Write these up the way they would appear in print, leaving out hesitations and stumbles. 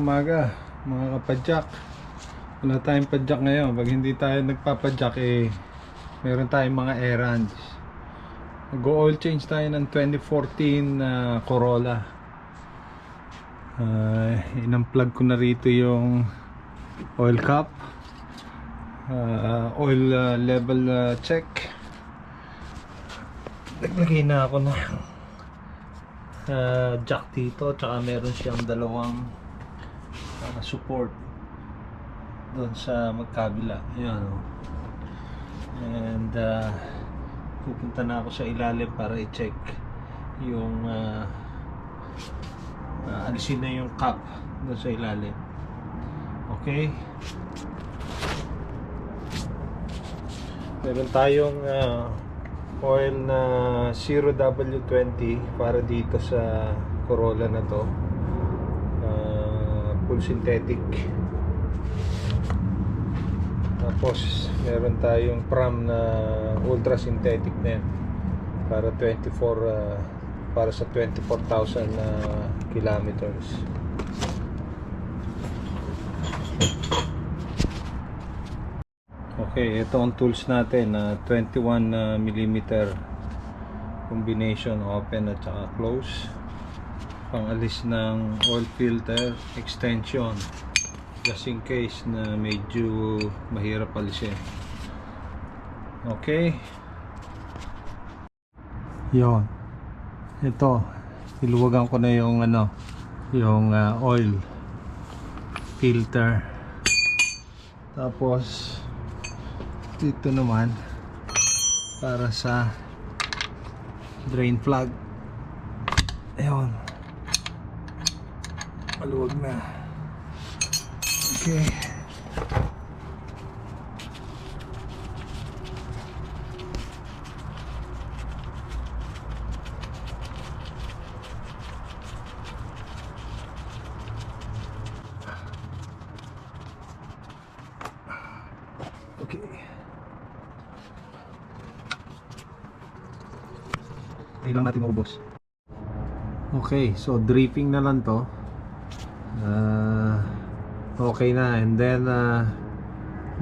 umaga mga kapadyak. Wala tayong padyak ngayon. Pag hindi tayo nagpapadyak meron tayong mga errands. Mag-oil change tayo ng 2014 Corolla. Inunplug ko na rito yung oil cap, oil level check. Naglagay na ako ng jack dito, tsaka meron siyang dalawang support doon sa magkabila. Ayan, and pupunta na ako sa ilalim para i-check yung alisin na yung cap doon sa ilalim. Okay, meron tayong oil na 0W20 para dito sa Corolla na to, full synthetic. Tapos meron tayong Pram na ultra synthetic na yan para 24,000 kilometers. Okay, ito ang tools natin na 21mm combination, open at saka close, pangalis ng oil filter extension just in case na medyo mahirap alisin. Okay, yon, ito iluwagan ko na yung oil filter. Tapos dito naman para sa drain plug. Ayun, maluwag na. Okay, okay. Hindi lang natin maubos. Okay, so dripping na lang to. Okay na, and then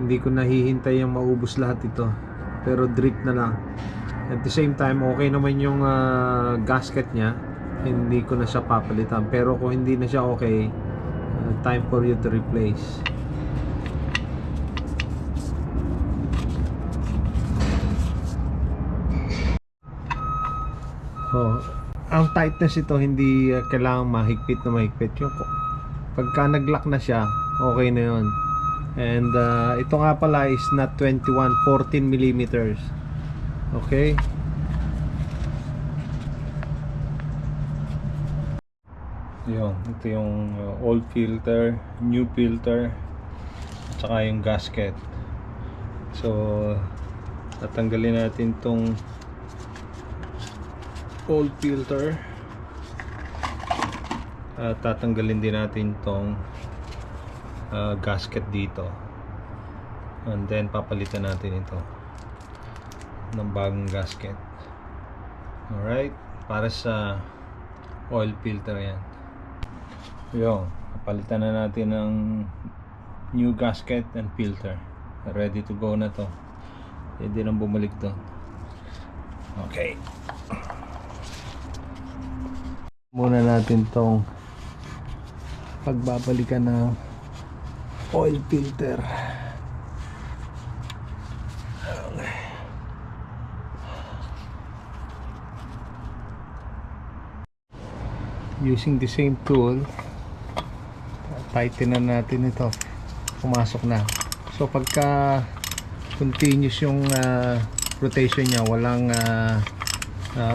hindi ko nahihintay yung maubos lahat ito, pero drip na lang. At the same time, okay naman yung gasket nya, hindi ko na siya papalitan. Pero kung hindi na siya okay, time for you to replace. Ang tightness ito hindi kailangan mahigpit na mahigpit. Yung pagka nag-lock na siya, okay na yun. And ito nga pala is not 21, 14mm. Okay, yun, ito yung old filter, new filter, at saka yung gasket. So tatanggalin natin tong old filter at tatanggalin din natin tong gasket dito, and then papalitan natin ito ng bagong gasket. Alright, para sa oil filter yan. Yung papalitan na natin ng new gasket and filter. Ready to go na to, pwede nang bumalik doon. Okay, muna natin tong pagbabalikan ng oil filter. Using the same tool, tightenan natin ito. Pumasok na. So pagka continuous yung rotation nya, walang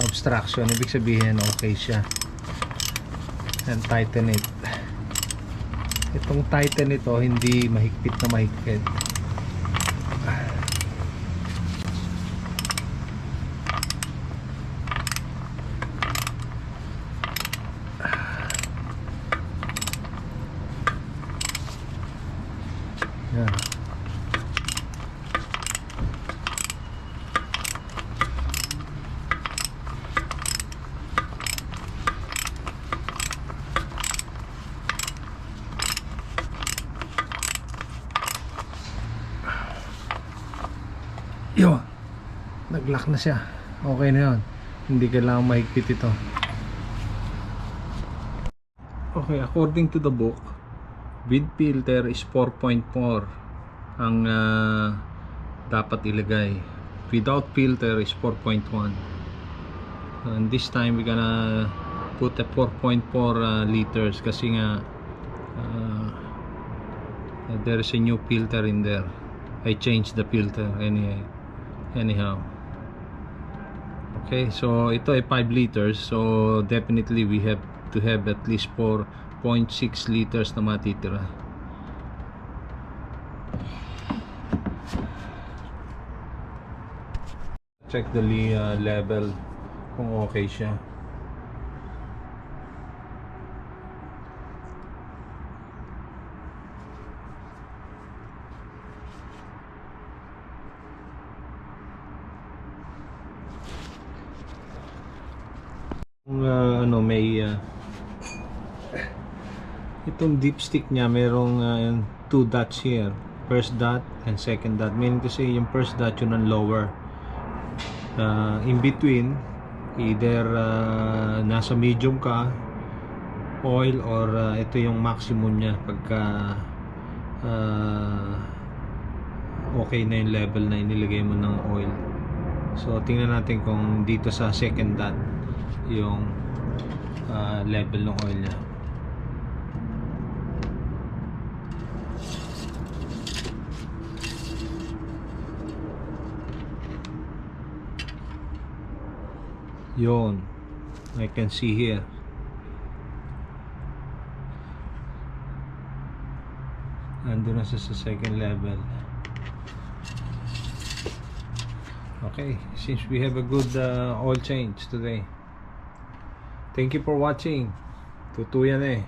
obstruction, ibig sabihin okay siya. And tighten it. Itong tighten ito hindi mahigpit na mahigpit. Yan. Yun, nag-lock na siya. Okay na yun, hindi kailangan mahigpit ito. Okay, according to the book, with filter is 4.4 ang dapat ilagay. Without filter is 4.1. And this time we're gonna put a 4.4 liters kasi nga there is a new filter in there. I changed the filter anyhow. Okay, so ito ay 5 liters, so definitely we have to have at least 4.6 liters na matitira. Check the level kung okay siya. Kung ano, may itong dipstick niya, merong 2 dots here, first dot and second dot, meaning to say yung first dot yun ang lower. In between, either nasa medium ka oil, or ito yung maximum niya pagka okay na yung level na inilagay mo ng oil. So tingnan natin kung dito sa second dot yung level ng oil niya. Yun, I can see here. Andun na sa second level. Okay, seems we have a good oil change today. Thank you for watching. Tutuyan eh.